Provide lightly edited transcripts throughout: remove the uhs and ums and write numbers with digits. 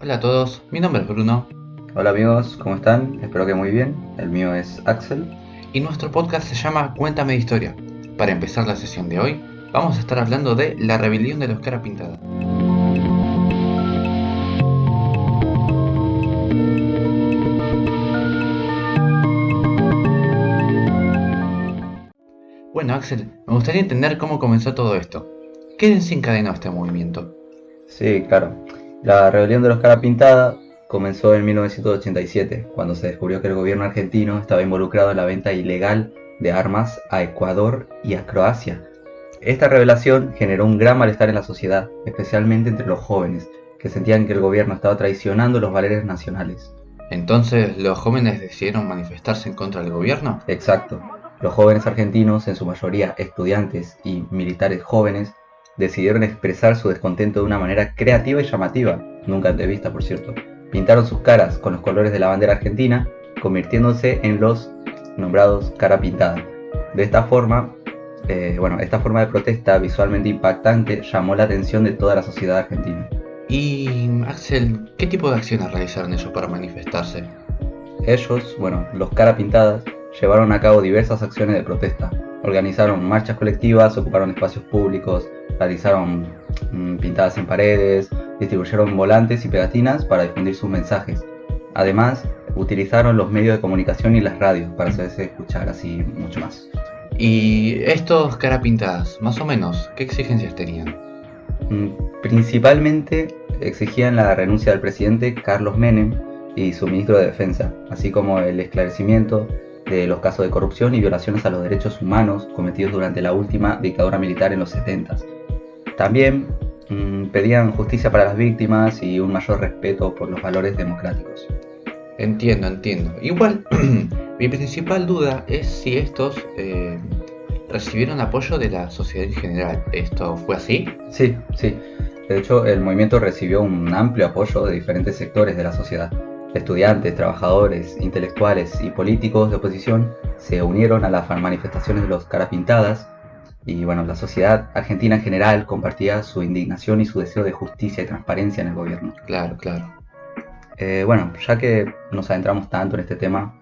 Hola a todos, mi nombre es Bruno Hola amigos, ¿cómo están? Espero que muy bien. El mío es Axel. y nuestro podcast se llama Cuéntame de Historia. Para empezar la sesión de hoy, vamos a estar hablando de la rebelión de los Cara Pintada. Bueno, Axel, me gustaría entender cómo comenzó todo esto. ¿Qué desencadenó este movimiento? Sí, claro. La rebelión de los Cara Pintada comenzó en 1987, cuando se descubrió que el gobierno argentino estaba involucrado en la venta ilegal de armas a Ecuador y a Croacia. Esta revelación generó un gran malestar en la sociedad, especialmente entre los jóvenes, que sentían que el gobierno estaba traicionando los valores nacionales. Entonces, ¿los jóvenes decidieron manifestarse en contra del gobierno? Exacto. Los jóvenes argentinos, en su mayoría estudiantes y militares jóvenes, decidieron expresar su descontento de una manera creativa y llamativa, nunca antes vista por cierto. Pintaron sus caras con los colores de la bandera argentina, convirtiéndose en los nombrados cara pintada. De esta forma, esta forma de protesta visualmente impactante llamó la atención de toda la sociedad argentina. Y, Axel, ¿qué tipo de acciones realizaron ellos para manifestarse? Ellos, los cara pintadas, llevaron a cabo diversas acciones de protesta. Organizaron marchas colectivas, ocuparon espacios públicos, realizaron pintadas en paredes, distribuyeron volantes y pegatinas para difundir sus mensajes. Además, utilizaron los medios de comunicación y las radios para hacerse escuchar así mucho más. Y estos Cara Pintadas, más o menos, ¿qué exigencias tenían? Principalmente exigían la renuncia del presidente Carlos Menem y su ministro de Defensa, así como el esclarecimiento de los casos de corrupción y violaciones a los derechos humanos cometidos durante la última dictadura militar en los 70. También pedían justicia para las víctimas y un mayor respeto por los valores democráticos. Entiendo. Igual, mi principal duda es si estos recibieron apoyo de la sociedad en general. ¿Esto fue así? Sí, sí. De hecho, el movimiento recibió un amplio apoyo de diferentes sectores de la sociedad. Estudiantes, trabajadores, intelectuales y políticos de oposición se unieron a las manifestaciones de los Cara Pintadas y la sociedad argentina en general compartía su indignación y su deseo de justicia y transparencia en el gobierno. Claro. Ya que nos adentramos tanto en este tema,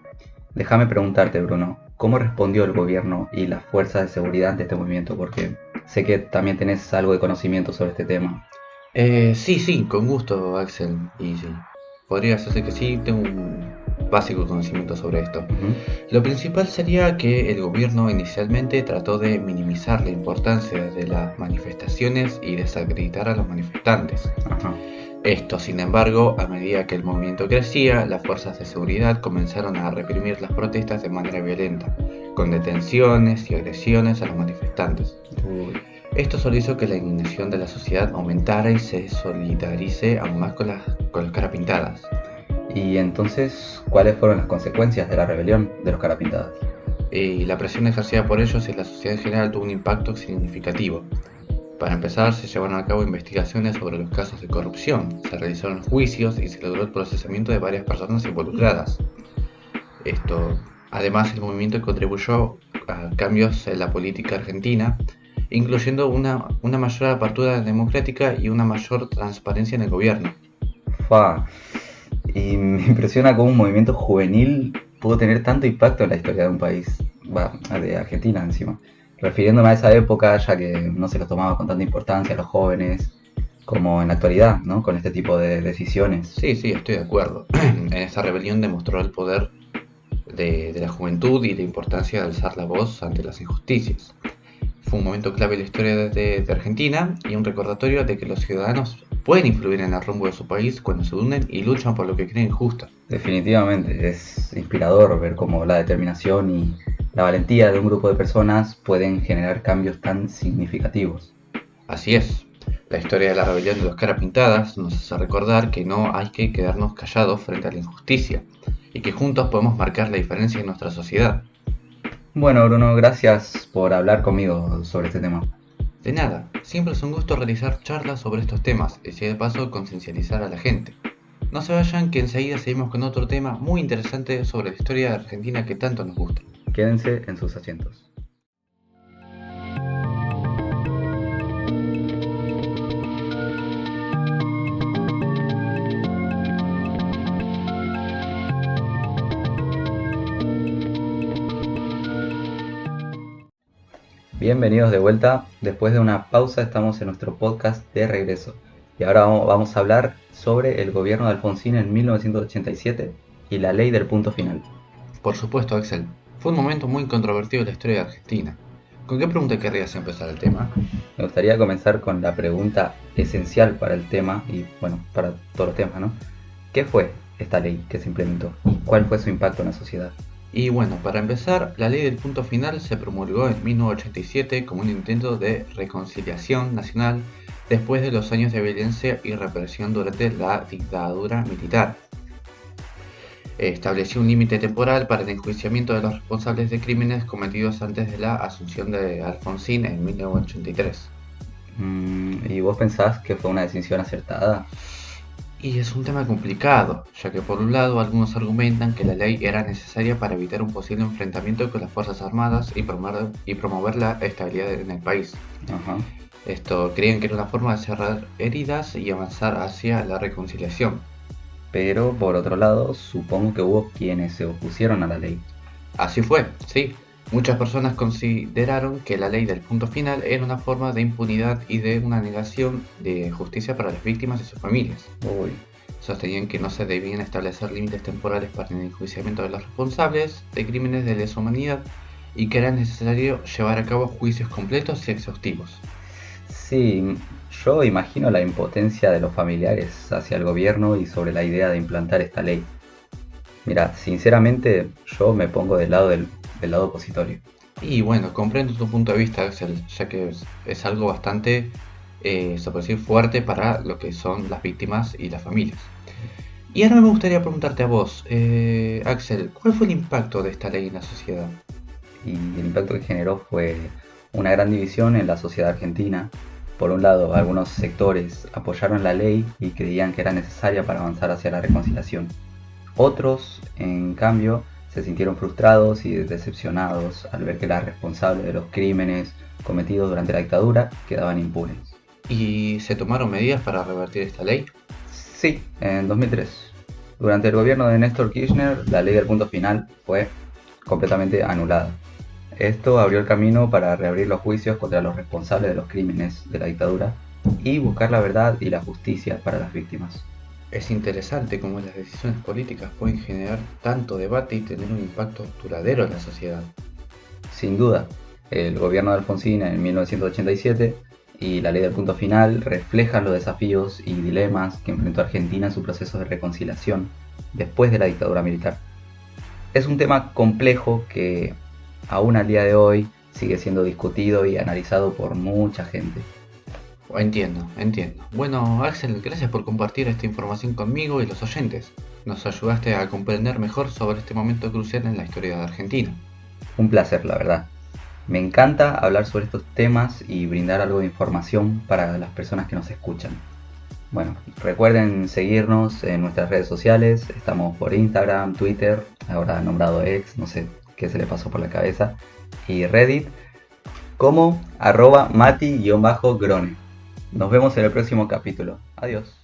déjame preguntarte, Bruno, ¿cómo respondió el gobierno y las fuerzas de seguridad ante este movimiento? Porque sé que también tenés algo de conocimiento sobre este tema. Sí, con gusto, Axel. Y sí, podría hacerse que sí, tengo un básico conocimiento sobre esto. Ujú. Lo principal sería que el gobierno inicialmente trató de minimizar la importancia de las manifestaciones y desacreditar a los manifestantes. Ajá. Esto, sin embargo, a medida que el movimiento crecía, las fuerzas de seguridad comenzaron a reprimir las protestas de manera violenta, con detenciones y agresiones a los manifestantes. Uy. Esto solo hizo que la indignación de la sociedad aumentara y se solidarice aún más con las Cara Pintadas. Y entonces, ¿cuáles fueron las consecuencias de la rebelión de los Cara Pintadas? Y la presión ejercida por ellos en la sociedad en general tuvo un impacto significativo. Para empezar, se llevaron a cabo investigaciones sobre los casos de corrupción, se realizaron juicios y se logró el procesamiento de varias personas involucradas. Esto, además, el movimiento contribuyó a cambios en la política argentina, incluyendo una mayor apertura democrática y una mayor transparencia en el gobierno. Fua. Y me impresiona cómo un movimiento juvenil pudo tener tanto impacto en la historia de un país, de Argentina encima. Refiriéndome a esa época, ya que no se lo tomaba con tanta importancia a los jóvenes como en la actualidad, ¿no? Con este tipo de decisiones. Sí, estoy de acuerdo. En esta rebelión demostró el poder de la juventud y la importancia de alzar la voz ante las injusticias. Fue un momento clave en la historia de Argentina y un recordatorio de que los ciudadanos pueden influir en el rumbo de su país cuando se unen y luchan por lo que creen justo. Definitivamente, es inspirador ver cómo la determinación y la valentía de un grupo de personas pueden generar cambios tan significativos. Así es, la historia de la rebelión de los Cara Pintadas nos hace recordar que no hay que quedarnos callados frente a la injusticia y que juntos podemos marcar la diferencia en nuestra sociedad. Bueno, Bruno, gracias por hablar conmigo sobre este tema. De nada, siempre es un gusto realizar charlas sobre estos temas y así de paso conciencializar a la gente. No se vayan que enseguida seguimos con otro tema muy interesante sobre la historia de Argentina que tanto nos gusta. Quédense en sus asientos. Bienvenidos de vuelta. Después de una pausa estamos en nuestro podcast de regreso. Y ahora vamos a hablar sobre el gobierno de Alfonsín en 1987 y la ley del punto final. Por supuesto, Axel. Fue un momento muy controvertido en la historia de Argentina. ¿Con qué pregunta querrías empezar el tema? Me gustaría comenzar con la pregunta esencial para el tema y bueno, para todos los temas, ¿no? ¿Qué fue esta ley que se implementó y cuál fue su impacto en la sociedad? Y bueno, para empezar, la ley del punto final se promulgó en 1987 como un intento de reconciliación nacional después de los años de violencia y represión durante la dictadura militar. Estableció un límite temporal para el enjuiciamiento de los responsables de crímenes cometidos antes de la asunción de Alfonsín en 1983. ¿Y vos pensás que fue una decisión acertada? Y es un tema complicado, ya que por un lado algunos argumentan que la ley era necesaria para evitar un posible enfrentamiento con las Fuerzas Armadas y promover la estabilidad en el país. Ajá. Esto creían que era una forma de cerrar heridas y avanzar hacia la reconciliación. Pero por otro lado, supongo que hubo quienes se opusieron a la ley. Así fue, sí. Muchas personas consideraron que la ley del punto final era una forma de impunidad y de una negación de justicia para las víctimas y sus familias. Uy, Sostenían que no se debían establecer límites temporales para el enjuiciamiento de los responsables de crímenes de lesa humanidad y que era necesario llevar a cabo juicios completos y exhaustivos. sí, yo imagino la impotencia de los familiares hacia el gobierno y sobre la idea de implantar esta ley. Mira, sinceramente yo me pongo del lado opositorio. Y bueno, comprendo tu punto de vista, Axel, ya que es algo bastante, se puede decir, fuerte para lo que son las víctimas y las familias. Y ahora me gustaría preguntarte a vos, Axel, ¿cuál fue el impacto de esta ley en la sociedad? Y el impacto que generó fue una gran división en la sociedad argentina. Por un lado, algunos sectores apoyaron la ley y creían que era necesaria para avanzar hacia la reconciliación. Otros, en cambio, se sintieron frustrados y decepcionados al ver que las responsables de los crímenes cometidos durante la dictadura quedaban impunes. ¿Y se tomaron medidas para revertir esta ley? Sí, en 2003. Durante el gobierno de Néstor Kirchner, la ley del punto final fue completamente anulada. Esto abrió el camino para reabrir los juicios contra los responsables de los crímenes de la dictadura y buscar la verdad y la justicia para las víctimas. Es interesante cómo las decisiones políticas pueden generar tanto debate y tener un impacto duradero en la sociedad. Sin duda, el gobierno de Alfonsín en 1987 y la ley del punto final reflejan los desafíos y dilemas que enfrentó Argentina en su proceso de reconciliación después de la dictadura militar. Es un tema complejo que aún al día de hoy sigue siendo discutido y analizado por mucha gente. Entiendo. Bueno, Axel, gracias por compartir esta información conmigo y los oyentes. Nos ayudaste a comprender mejor sobre este momento crucial en la historia de Argentina. Un placer, la verdad. Me encanta hablar sobre estos temas y brindar algo de información para las personas que nos escuchan. Bueno, recuerden seguirnos en nuestras redes sociales. Estamos por Instagram, Twitter, ahora nombrado X, no sé qué se le pasó por la cabeza, y Reddit como @mati-grone. Nos vemos en el próximo capítulo. Adiós.